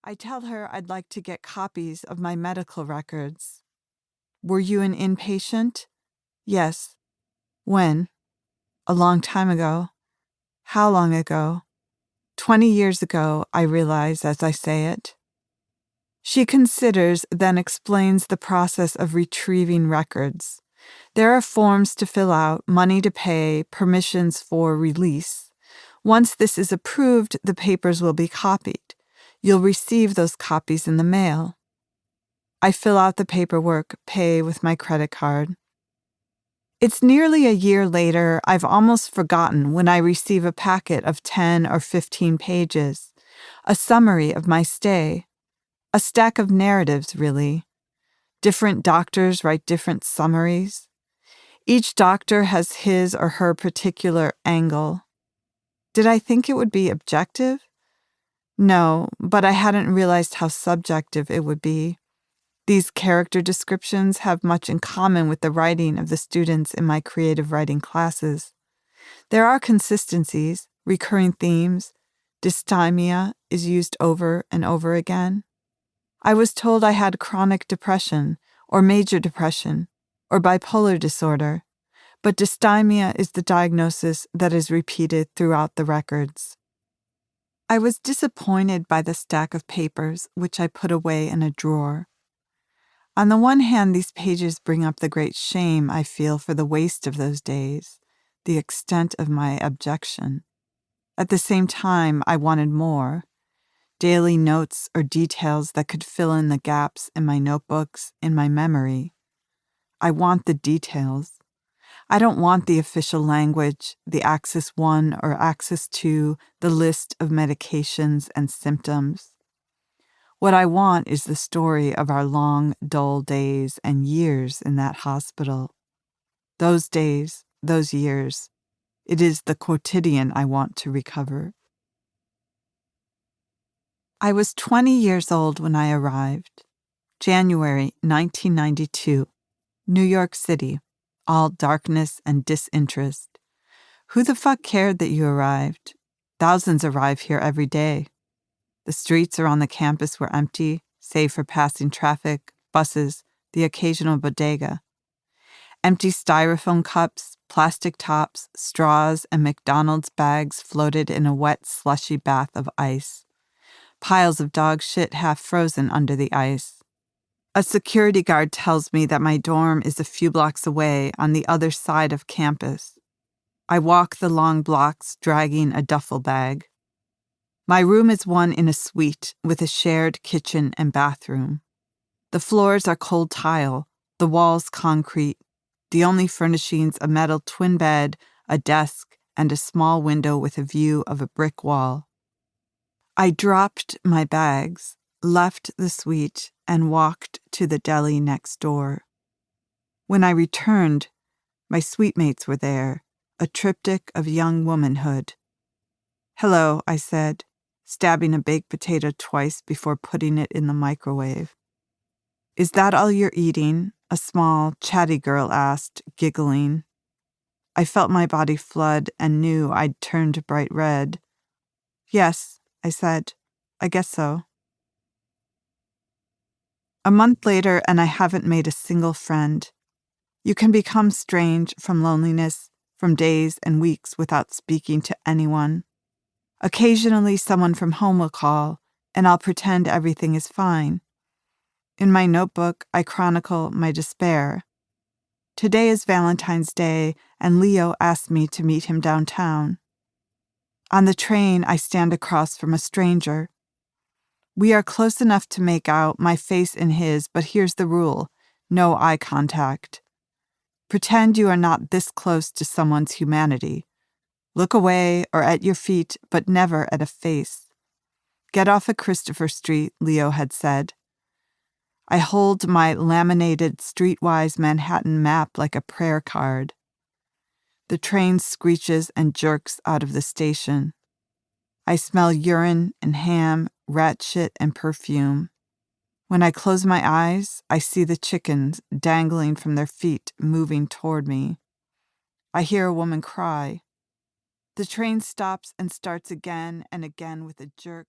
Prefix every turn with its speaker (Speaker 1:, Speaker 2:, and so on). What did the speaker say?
Speaker 1: I tell her I'd like to get copies of my medical records. Were you an inpatient? Yes. When? A long time ago. How long ago? 20 years ago, I realize as I say it. She considers, then explains the process of retrieving records. There are forms to fill out, money to pay, permissions for release. Once this is approved, the papers will be copied. You'll receive those copies in the mail. I fill out the paperwork, pay with my credit card. It's nearly a year later. I've almost forgotten when I receive a packet of 10 or 15 pages, a summary of my stay, a stack of narratives, really. Different doctors write different summaries. Each doctor has his or her particular angle. Did I think it would be objective? No, but I hadn't realized how subjective it would be. These character descriptions have much in common with the writing of the students in my creative writing classes. There are consistencies, recurring themes. Dysthymia is used over and over again. I was told I had chronic depression, or major depression, or bipolar disorder, but dysthymia is the diagnosis that is repeated throughout the records. I was disappointed by the stack of papers, which I put away in a drawer. On the one hand, these pages bring up the great shame I feel for the waste of those days, the extent of my abjection. At the same time, I wanted more, daily notes or details that could fill in the gaps in my notebooks, in my memory. I want the details. I don't want the official language, the Axis 1 or Axis 2, the list of medications and symptoms. What I want is the story of our long, dull days and years in that hospital. Those days, those years. It is the quotidian I want to recover. I was 20 years old when I arrived. January 1992, New York City. All darkness and disinterest. Who the fuck cared that you arrived? Thousands arrive here every day. The streets around the campus were empty, save for passing traffic, buses, the occasional bodega. Empty styrofoam cups, plastic tops, straws, and McDonald's bags floated in a wet, slushy bath of ice. Piles of dog shit half frozen under the ice. A security guard tells me that my dorm is a few blocks away on the other side of campus. I walk the long blocks dragging a duffel bag. My room is one in a suite with a shared kitchen and bathroom. The floors are cold tile, the walls concrete, the only furnishings a metal twin bed, a desk, and a small window with a view of a brick wall. I dropped my bags, left the suite, and walked to the deli next door. When I returned, my suitemates were there, a triptych of young womanhood. "Hello," I said, stabbing a baked potato twice before putting it in the microwave. "Is that all you're eating?" a small, chatty girl asked, giggling. I felt my body flood and knew I'd turned bright red. "Yes," I said, "I guess so." A month later, and I haven't made a single friend. You can become strange from loneliness, from days and weeks without speaking to anyone. Occasionally, someone from home will call, and I'll pretend everything is fine. In my notebook, I chronicle my despair. Today is Valentine's Day, and Leo asked me to meet him downtown. On the train, I stand across from a stranger. We are close enough to make out, my face in his, but here's the rule: no eye contact. Pretend you are not this close to someone's humanity. Look away or at your feet, but never at a face. Get off at Christopher Street, Leo had said. I hold my laminated streetwise Manhattan map like a prayer card. The train screeches and jerks out of the station. I smell urine and ham, rat shit and perfume. When I close my eyes, I see the chickens dangling from their feet moving toward me. I hear a woman cry. The train stops and starts again and again with a jerk,